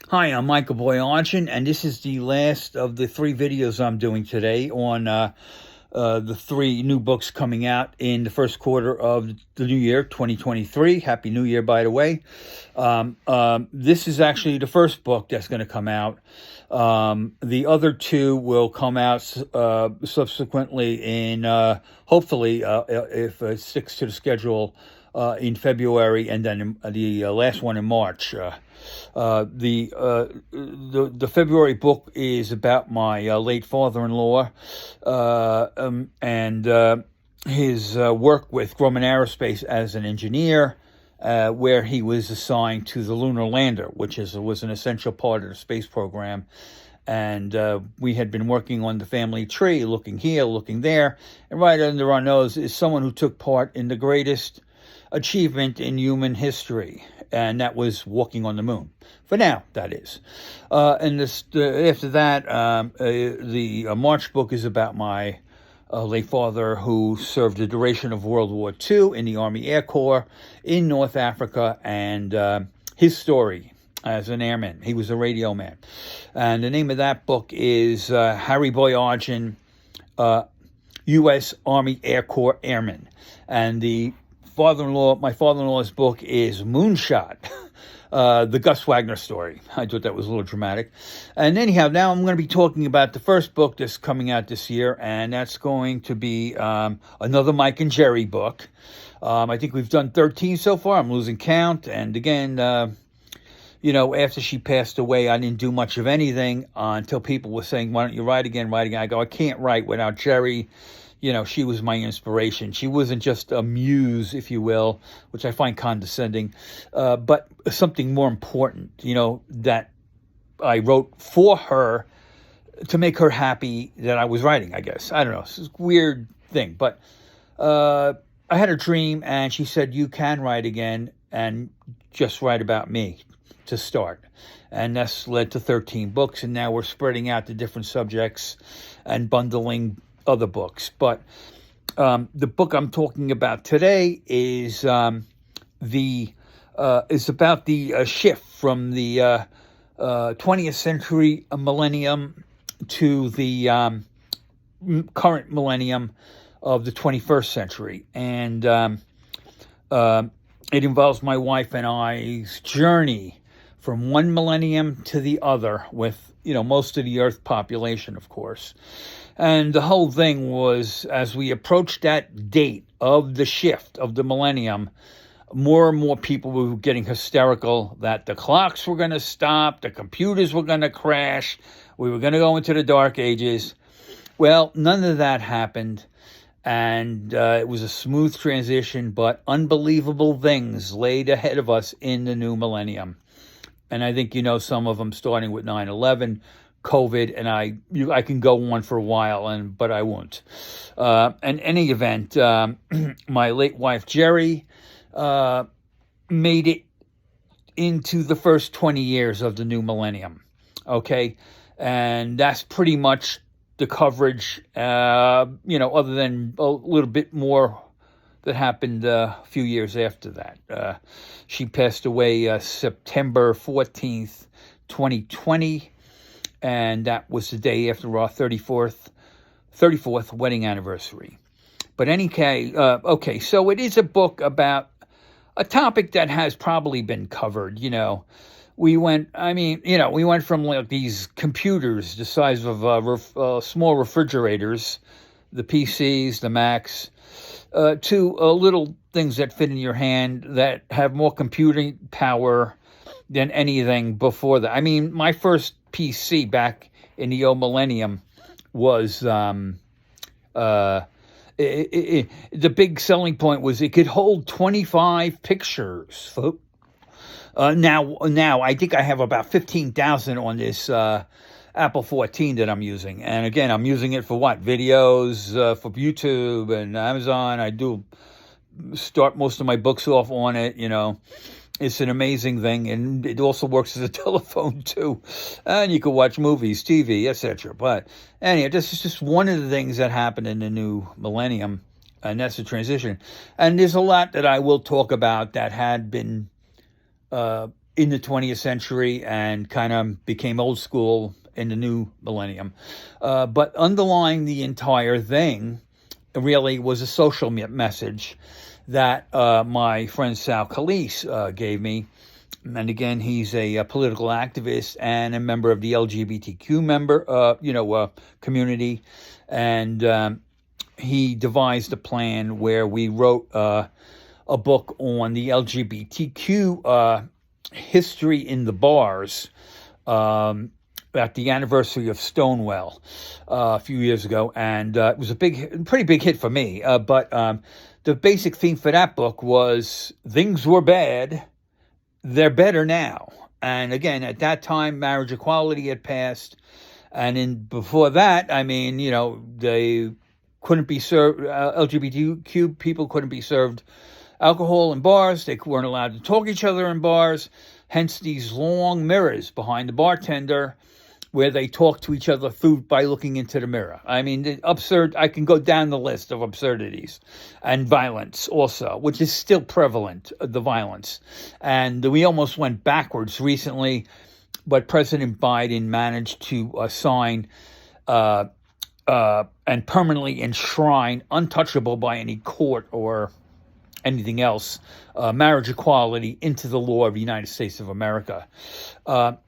Hi, I'm Michael Boyajian, and this is the last of the three videos I'm doing today on the three new books coming out in the first quarter of the new year, 2023. Happy New Year, by the way. This is actually the first book that's going to come out. The other two will come out subsequently in, hopefully, if it sticks to the schedule, in February, and then the last one in March. The February book is about my late father-in-law and his work with Grumman Aerospace as an engineer, where he was assigned to the lunar lander, which was an essential part of the space program. And we had been working on the family tree, looking here, looking there, and right under our nose is someone who took part in the greatest achievement in human history, and that was walking on the moon. For now, that is. And after that, the March book is about my late father, who served the duration of World War II in the Army Air Corps in North Africa, and his story as an airman. He was a radio man. And the name of that book is Harry Boyajian, U.S. Army Air Corps Airman. And my father-in-law's book is Moonshot, the Gus Wagner story. I thought that was a little dramatic. And anyhow, now I'm going to be talking about the first book that's coming out this year, and that's going to be another Mike and Jerry book. I think we've done 13 so far. I'm losing count. And again, after she passed away, I didn't do much of anything until people were saying, why don't you write again? I go, I can't write without Jerry. She was my inspiration. She wasn't just a muse, if you will, which I find condescending, but something more important, that I wrote for her to make her happy that I was writing, I guess. I don't know. It's a weird thing, but I had a dream, and she said, you can write again and just write about me to start. And that's led to 13 books, and now we're spreading out to different subjects and bundling other books. But the book I'm talking about today is about the shift from the 20th century millennium to the current millennium of the 21st century. And it involves my wife and I's journey from one millennium to the other with, most of the Earth population, of course. And the whole thing was, as we approached that date of the shift of the millennium, more and more people were getting hysterical that the clocks were going to stop, the computers were going to crash, we were going to go into the dark ages. Well, none of that happened, and it was a smooth transition, but unbelievable things laid ahead of us in the new millennium. And I think some of them, starting with 9/11, COVID, and I can go on for a while, but I won't. In any event, my late wife Jerry made it into the first 20 years of the new millennium. Okay, and that's pretty much the coverage. Other than a little bit more that happened a few years after that. She passed away September 14th, 2020. And that was the day after our 34th wedding anniversary. But okay, so it is a book about a topic that has probably been covered. We went from like these computers the size of small refrigerators, the PCs, the Macs, to little things that fit in your hand that have more computing power than anything before that. I mean, my first PC back in the old millennium was the big selling point was it could hold 25 pictures. Now I think I have about 15,000 on this Apple 14 that I'm using, and again I'm using it for what? Videos for YouTube and Amazon. I do start most of my books off on it. It's an amazing thing, and it also works as a telephone too. And you can watch movies, TV, etc. But anyway, this is just one of the things that happened in the new millennium, and that's the transition. And there's a lot that I will talk about that had been in the 20th century and kind of became old school in the new millennium. But underlying the entire thing really was a social message that my friend Sal Calise gave me. And again, he's a political activist and a member of the LGBTQ community. And he devised a plan where we wrote a book on the LGBTQ history in the bars at the anniversary of Stonewall a few years ago. And it was a pretty big hit for me. But the basic theme for that book was things were bad. They're better now. And again, at that time, marriage equality had passed. And before that, I mean, they couldn't be served, LGBTQ people couldn't be served alcohol in bars. They weren't allowed to talk to each other in bars. Hence these long mirrors behind the bartender where they talk to each other by looking into the mirror. I mean, absurd. I can go down the list of absurdities and violence also, which is still prevalent, the violence. And we almost went backwards recently, but President Biden managed to sign and permanently enshrine, untouchable by any court or anything else, marriage equality into the law of the United States of America. That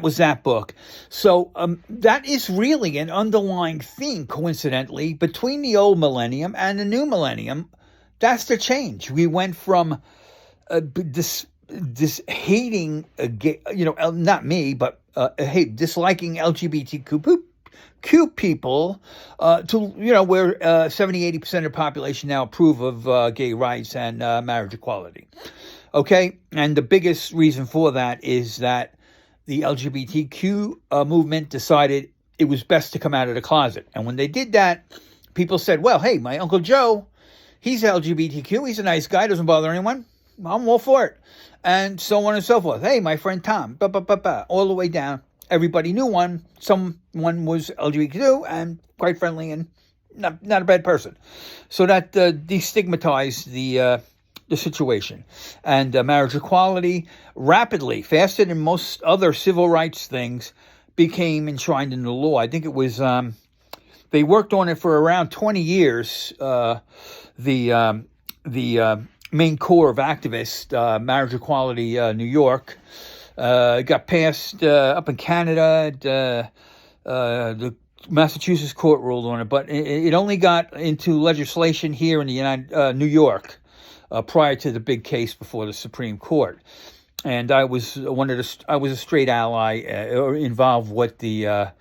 was that book. So that is really an underlying theme, coincidentally, between the old millennium and the new millennium. That's the change. We went from this hating, not me, but disliking LGBTQ people to, where 70-80% of the population now approve of gay rights and marriage equality. Okay, and the biggest reason for that is that the LGBTQ movement decided it was best to come out of the closet. And when they did that, people said, well, hey, my Uncle Joe, he's LGBTQ, he's a nice guy, doesn't bother anyone, I'm all for it. And so on and so forth. Hey, my friend Tom, all the way down. Everybody knew someone was LGBTQ and quite friendly and not a bad person. So that destigmatized the situation. And marriage equality rapidly, faster than most other civil rights things, became enshrined in the law. I think it was, they worked on it for around 20 years, the main core of activists, Marriage Equality New York, got passed up in Canada. The Massachusetts court ruled on it, but it only got into legislation here in the New York prior to the big case before the Supreme Court. And I was a straight ally involved with the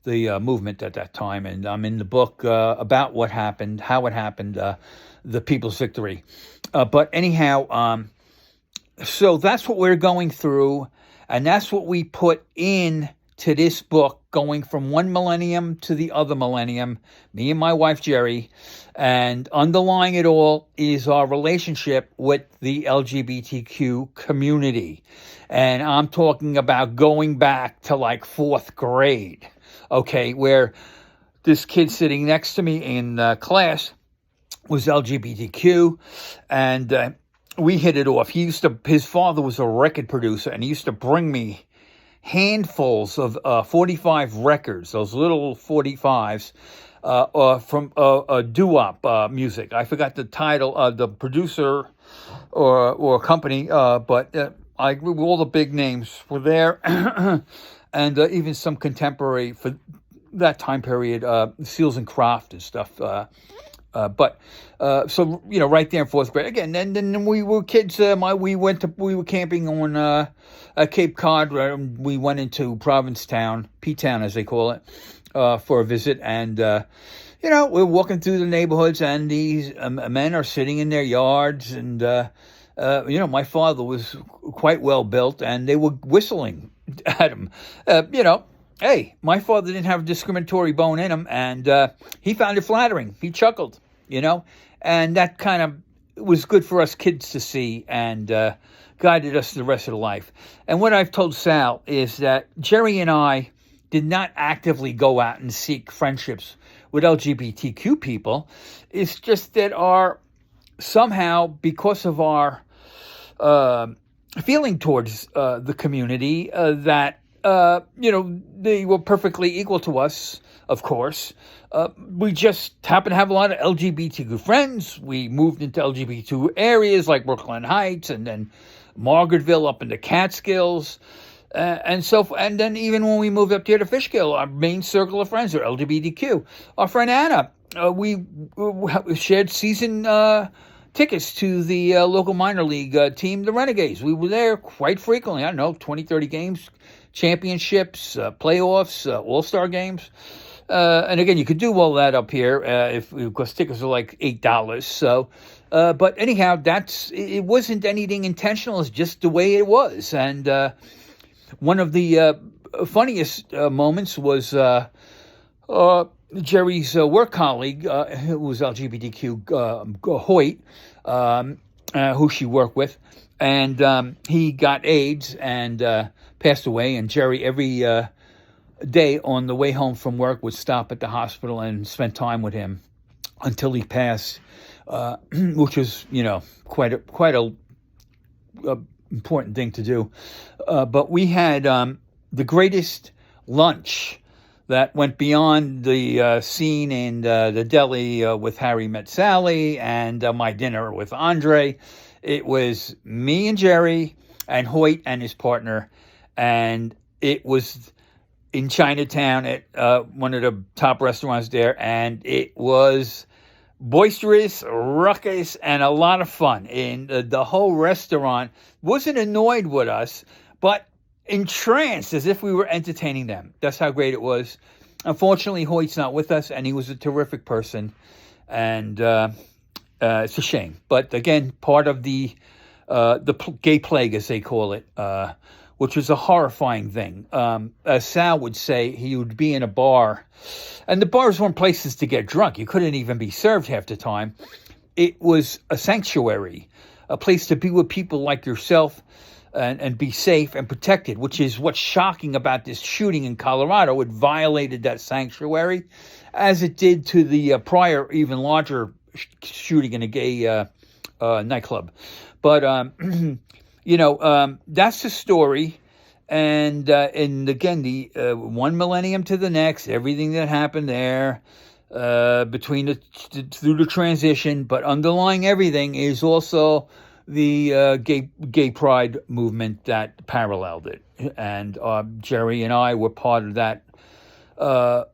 movement at that time, and I'm in the book about what happened, how it happened, the people's victory. But anyhow, so that's what we're going through, and that's what we put in to this book, going from one millennium to the other millennium, me and my wife Jerry, and underlying it all is our relationship with the LGBTQ community. And I'm talking about going back to like 4th grade, okay, where this kid sitting next to me in class was LGBTQ, and we hit it off. His father was a record producer, and he used to bring me handfuls of 45 records, those little 45s, from doo-wop music. I forgot the title of the producer or company, but all the big names were there, and even some contemporary for that time period, Seals and Croft and stuff. So right there in 4th grade again. Then we were kids. We were camping on Cape Cod. We went into Provincetown, P-Town as they call it, for a visit, and we're walking through the neighborhoods, and these men are sitting in their yards, and my father was quite well built, and they were whistling at him. Hey, my father didn't have a discriminatory bone in him, and he found it flattering. He chuckled, and that kind of was good for us kids to see, and guided us the rest of the life. And what I've told Sal is that Jerry and I did not actively go out and seek friendships with LGBTQ people. It's just that our somehow, because of our feeling towards the community, that they were perfectly equal to us, of course. We just happened to have a lot of LGBTQ friends. We moved into LGBTQ areas like Brooklyn Heights and then Margaretville up in the Catskills. And then even when we moved up here to Fishkill, our main circle of friends are LGBTQ. Our friend Anna, we shared season tickets to the local minor league team, the Renegades. We were there quite frequently. I don't know, 20, 30 games, championships, playoffs, all-star games. And again, you could do all that up here because tickets are like $8. So, but anyhow, it wasn't anything intentional. It's just the way it was. And one of the funniest moments was Jerry's work colleague, who was LGBTQ, Hoyt, who she worked with, and he got AIDS and passed away. And Jerry, every day on the way home from work, would stop at the hospital and spend time with him until he passed, which was, quite a important thing to do. But we had the greatest lunch that went beyond the scene in the deli with Harry Met Sally and my dinner with Andre. It was me and Jerry and Hoyt and his partner, and it was in Chinatown at one of the top restaurants there, and it was boisterous, ruckus, and a lot of fun. And the whole restaurant wasn't annoyed with us, but entranced as if we were entertaining them. That's how great it was. Unfortunately, Hoyt's not with us, and he was a terrific person, and it's a shame. But again, part of the gay plague, as they call it, which was a horrifying thing. As Sal would say, he would be in a bar, and the bars weren't places to get drunk. You couldn't even be served half the time. It was a sanctuary, a place to be with people like yourself and be safe and protected, which is what's shocking about this shooting in Colorado. It violated that sanctuary, as it did to the prior, even larger shooting in a gay nightclub. But that's the story. And again, the one millennium to the next, everything that happened there through the transition, but underlying everything is also the gay pride movement that paralleled it. And Jerry and I were part of that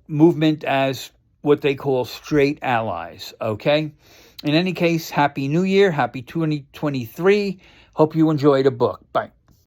movement as what they call straight allies. Okay. In any case, Happy New Year. Happy 2023. Hope you enjoyed the book. Bye.